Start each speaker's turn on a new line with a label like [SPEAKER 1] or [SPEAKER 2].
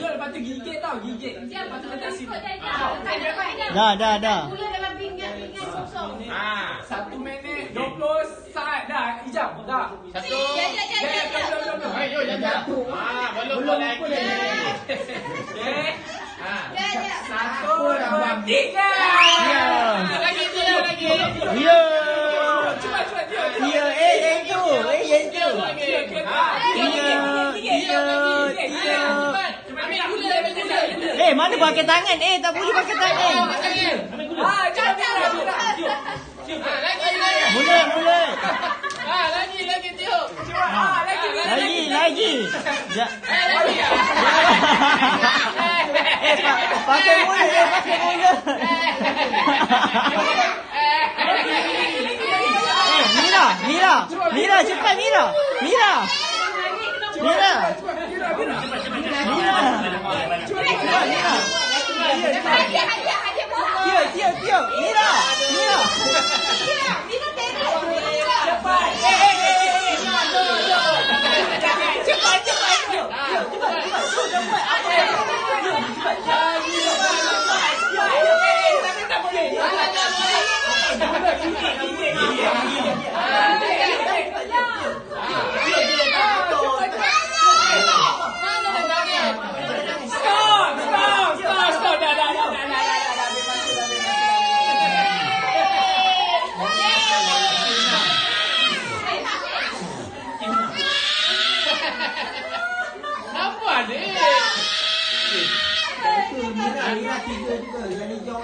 [SPEAKER 1] tunjuk lepas tu gigit tau, gigit. Lepas tu letak sini.
[SPEAKER 2] Dah.
[SPEAKER 3] Gula dalam pinggan kosong.
[SPEAKER 1] 1 minit 20 saat dah. Ijam, dah.
[SPEAKER 4] Satu.
[SPEAKER 1] Ayo, jangan.
[SPEAKER 4] Belum lagi.
[SPEAKER 1] Okey. Satu,
[SPEAKER 2] Apa dah,
[SPEAKER 1] dua,
[SPEAKER 2] bang?
[SPEAKER 1] tiga.
[SPEAKER 4] Lagi dia lagi.
[SPEAKER 2] Ya.
[SPEAKER 1] Cepat, dia.
[SPEAKER 2] Ya, yang tu. Mana pakai tangan? Tak boleh pakai tangan. Mula.
[SPEAKER 4] Lagi tiup.
[SPEAKER 2] Lagi. Pakai mula. Mira, cepat Mira. Tiup. Mira.
[SPEAKER 1] Stop. Dah.
[SPEAKER 4] Nampak ni.
[SPEAKER 2] Mira 3 juga. Yang hijau.